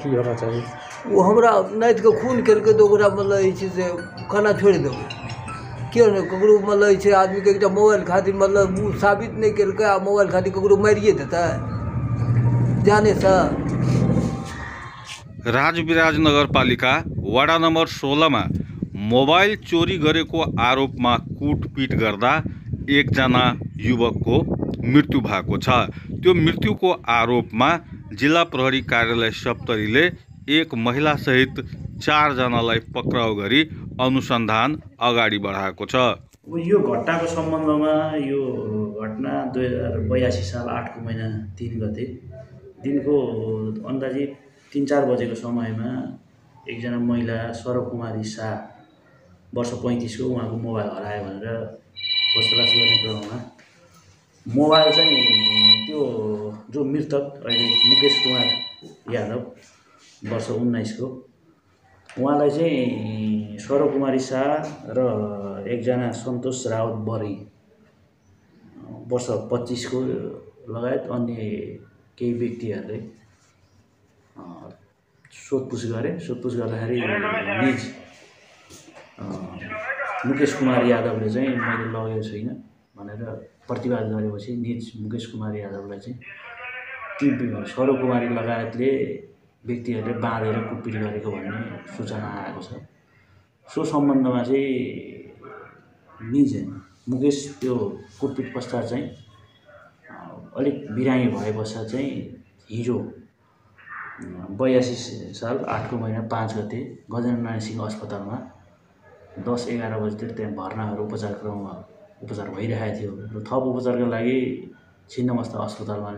की होना चाहिए? वो हमरा नाति के खून करके तो ओकरा मतलब ई छै से खाना छोड़ देबै क्यों नहीं ककरो मतलब छै आदमी के एकटा मोबाइल खातिर मतलब वो साबित नहीं करके आ मोबाइल खातिर ककरो मारिए देता जाने से। राजविराज नगरपालिका वडा नम्बर 16 में मोबाइल चोरी गरेको आरोपमा कुटपिट गर्दा एकजना युवकको मृत्यु भएको छ। त्यो मृत्युको आरोपमा जिल्ला प्रहरी कार्यालय सप्तरीले एक महिला सहित 4 जनालाई पक्राउ गरी अनुसन्धान अगाडि बढाएको छ। यो घटनाको सम्बन्धमा यो घटना 2082 साल 8 को महिना 3 गते दिनको अन्दाजित 3-4 बजेको समयमा एकजना महिला सरकुमारी शाह वर्ष 35 को उहाँको मोबाइल हरायो भनेर खोजतलास गर्ने क्रममा मोबाइल चाहिँ त्यो जो मृतक अहिले मुकेश कुमार यादव वर्ष 19 को उहाँलाई चाहिँ सरकुमारी शाह र एकजना सन्तोष रावत बरी वर्ष 25 को लगायत अन्य केही व्यक्तिहरूले सोधपुछ गर्दाखेरि निज मुकेश कुमार यादवले चाहिँ मैले लगेको छैन भनेर प्रतिवाद गरेपछि निज मुकेश कुमार यादवलाई चाहिँ ती सरकुमारी लगायतले व्यक्तिहरूले बाँधेर कुटपिट गरेको भन्ने सूचना आएको छ। सो सम्बन्धमा चाहिँ निज मुकेश त्यो कुटपिट पश्चात चाहिँ अलिक बिरामी भए पश्चात चाहिँ हिजो 82 साल 8 को महिना 5 गते गजेन्द्र नारायण सिंह अस्पतालमा 10-11 बजीतिर त्यहाँ भर्नाहरू उपचार भइरहेको थियो र थप उपचारका लागि छिन्नमस्ता अस्पतालमा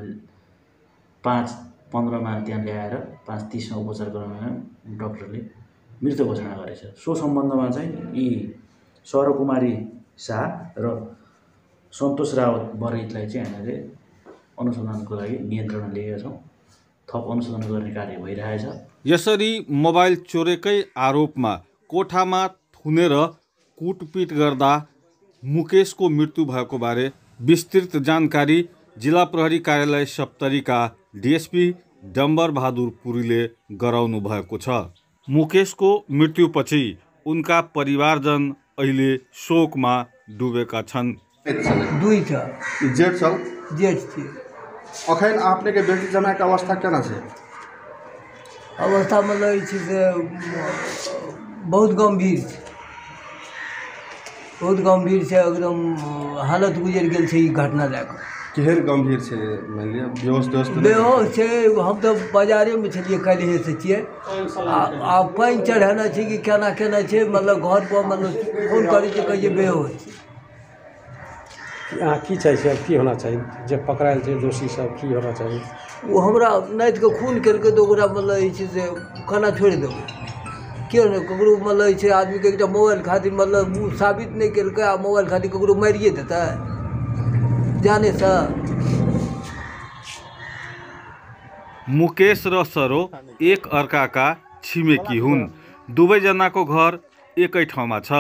5:15 मा त्यहाँ ल्याएर 5:30 मा उपचार गराउन डाक्टरले मृत घोषणा गरेछ। सो सम्बन्धमा चाहिँ यी सरकुमारी शाह र सन्तोष रावत बरैतलाई चाहिँ हामीले अनुसन्धानको लागि नियन्त्रणमा लिएका छौँ। थप अनुसन्धान गर्ने कार्य भइरहेछ। यसरी मोबाइल चोरेकै आरोपमा कोठामा थुनेर कुटपिट गर्दा मुकेशको मृत्यु भएको बारे विस्तृत जानकारी जिल्ला प्रहरी कार्यालय सप्तरीका डीएसपी डम्बर बहादुर पुरीले गराउनु भएको छ। मुकेशको मृत्युपछि उनका परिवारजन अहिले शोकमा डुबेका छन्। जेठ थी अखन आपने के बेटी जमाई के अवस्था केना छै? अवस्था मतलब ई छै से बहुत गंभीर छै एकदम हालत गुजर गेल छै ई घटना लए कऽ। केहन गंभीर छै? मान लिअ बेहोश छै। हम तऽ बाजारे में छलिए काल्हि से छियै आ पानि चढ़ाना छै कि केना छै मतलब घर पर मतलब फोन करै छै कहै छै बेहोश छै। अहाँ की चाहै छियै की होना चाहिए जे पकड़ायल छै दोषी सब की होना चाहिए? वो हमरा नाति के खून करके तो ओकरा मतलब ई छै से खाना छोड़ देबै क्यों नहीं ककरो मतलब छै आदमी के एकटा मोबाइल खातिर मतलब वो साबित नहीं करके आ मोबाइल खातिर ककरो मारिए देता जाने से। मुकेश र सरो एक अर्काका छिमेकी हुन्। दुवैजनाको घर एकै ठाउँमा छ।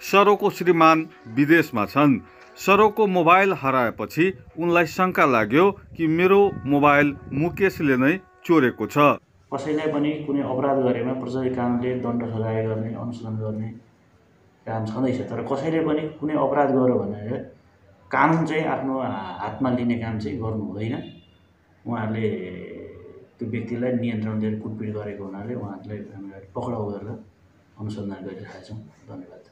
सरोको श्रीमान विदेशमा छन्। सरोको मोबाइल हराएपछि उनलाई शंका लाग्यो कि मेरो मोबाइल मुकेशले नै चोरेको छ। कसैलाई पनि कुनै अपराध गरेमा प्रहरी कानुनले दण्ड सजाय गर्ने अनुसन्धान गर्ने काम छँदैछ। तर कसैले पनि कुनै अपराध गर्यो भनेर कानुन चाहिँ आफ्नो हातमा लिने काम चाहिँ गर्नु हुँदैन। उहाँहरूले त्यो व्यक्तिलाई नियन्त्रण लिएर कुटपिट गरेको हुनाले उहाँहरूलाई हामीले पक्राउ गरेर अनुसन्धान गरिरहेका छौँ। धन्यवाद।